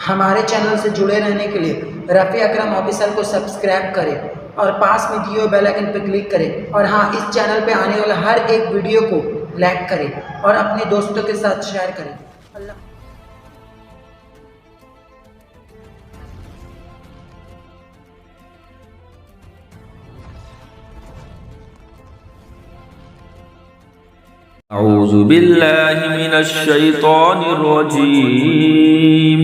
ہمارے چینل سے جڑے رہنے کے لیے رفیع اکرم آفیشل کو سبسکرائب کریں اور پاس میں دیے ہوئے بیل آئکن پہ کلک کریں، اور ہاں، اس چینل پہ آنے والا ہر ایک ویڈیو کو لائک کریں اور اپنے دوستوں کے ساتھ شیئر کریں۔ اللہ اعوذ باللہ من الشیطان الرجیم،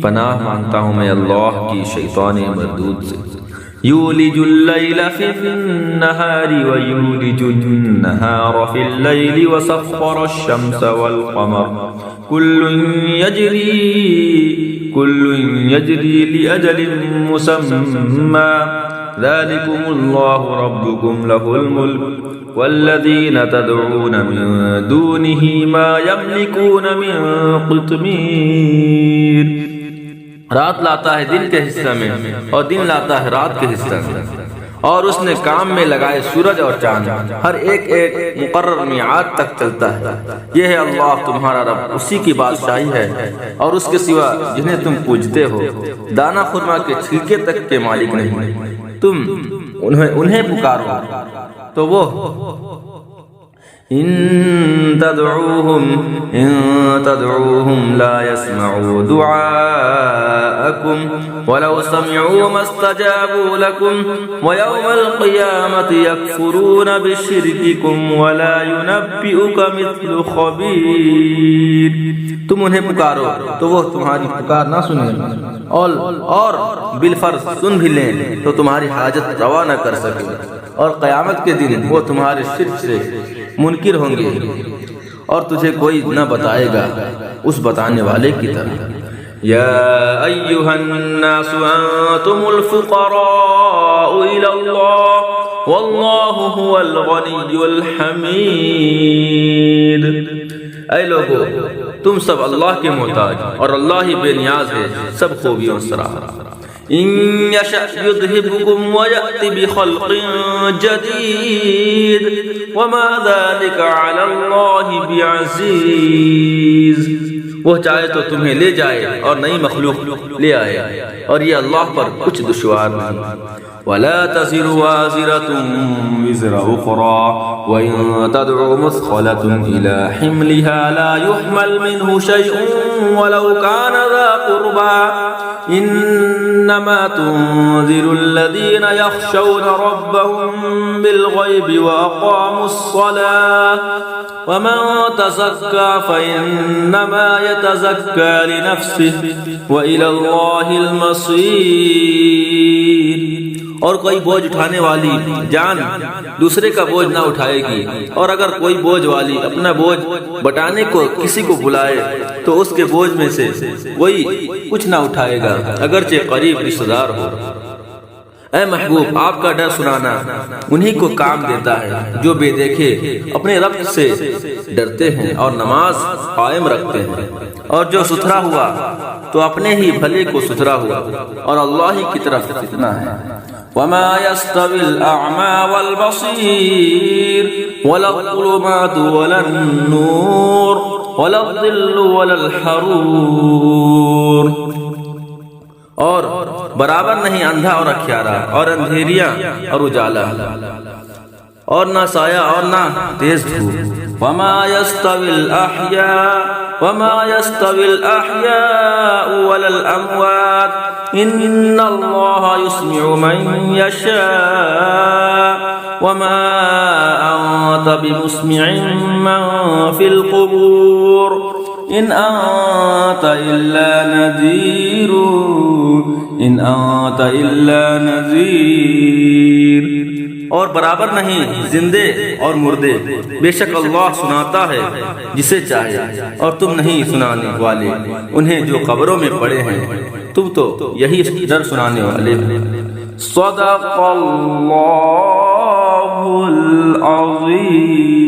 پناہ مانگتا ہوں میں اللہ کی شیطان مردود سے۔ یولج اللیل فی النہار ویولج النہار فی اللیل وسخر الشمس والقمر کل یجری لأجل مسمى ذلكم اللہ ربکم لہ الملک والذین تدعون من دونه ما یملکون من قطمیر۔ رات لاتا ہے دن کے حصہ میں اور دن لاتا ہے رات کے حصہ میں، اور اس نے کام میں لگائے سورج اور چاند، ہر ایک مقرر میعاد تک چلتا ہے۔ یہ ہے اللہ تمہارا رب، اسی کی بادشاہی ہے، اور اس کے سوا جنہیں تم پوجتے ہو دانا خرما کے چھلکے تک کے مالک نہیں۔ تم انہیں پکارو تو وہ ان تدعوهم لا يسمعوا دعاءكم ولو سمعوا ما استجابوا لكم ويوم القيامة يكفرون بشرككم ولا ينبئك مثل خبير۔ تم انہیں پکارو تو وہ تمہاری پکار نہ سنیں، اور بالفرض سن بھی لیں تو تمہاری حاجت روا نہ کر سکے، اور قیامت کے دن وہ تمہارے شرک سے منکر ہوں گے اور تجھے کوئی نہ بتائے گا اس بتانے والے کی طرح۔ یا ایہا الناس انتم الفقراء الی اللہ واللہ هو الغنی الحمید۔ اے لوگو، تم سب اللہ کے محتاج اور اللہ ہی بے نیاز ہے، سب خوبیوں سرا۔ ان یشأ یذہبکم ویأتی بخلق جدید وما ذلک علی اللہ بعزیز۔ وہ چاہے تو تمہیں لے جائے اور نئی مخلوق لے آئے، اور یہ اللہ پر کچھ دشوار نہیں۔ ولا تزر وازرة وزر أخرى وإن تدع مثقلة إلى حملها لا يحمل منه شيء ولو كان ذا قربى إنما تنذر الذين يخشون ربهم بالغيب وأقاموا الصلاة ومن تزكى فإنما يتزكى لنفسه وإلى الله المصير۔ اور کوئی بوجھ اٹھانے والی جان دوسرے کا بوجھ نہ اٹھائے گی، اور اگر کوئی بوجھ والی اپنا بوجھ بٹانے کو کسی کو بلائے تو اس کے بوجھ میں سے کوئی کچھ نہ اٹھائے گا، اگرچہ قریب رشتہ دار ہو۔ اے محبوب، آپ کا ڈر سنانا انہی کو کام دیتا ہے جو بے دیکھے اپنے رب سے ڈرتے ہیں اور نماز قائم رکھتے ہیں، اور جو ستھرا ہوا تو اپنے ہی بھلے کو ستھرا ہوا، اور اللہ ہی کی طرف فتنہ ہے۔ وما يستوي الأعمى والبصير ولا الظلمات ولا النور ولا الظل ولا الحرور۔ اور برابر نہیں اندھا اور اکھیارا، اور اندھیریاں اور اجالا، اور نہ سایہ اور نہ تیز دھوپ۔ وما يستوي الأحياء ولا الأموات إن الله يسمع من يشاء وما أنت بمسمع من في القبور إن أنت إلا نذير۔ اور برابر نہیں زندے اور مردے، بے شک اللہ سناتا ہے جسے چاہے، اور تم نہیں سنانے والے انہیں جو قبروں میں پڑے ہیں، تم تو یہی ڈر سنانے والے ہو۔ صدق اللہ العظیم۔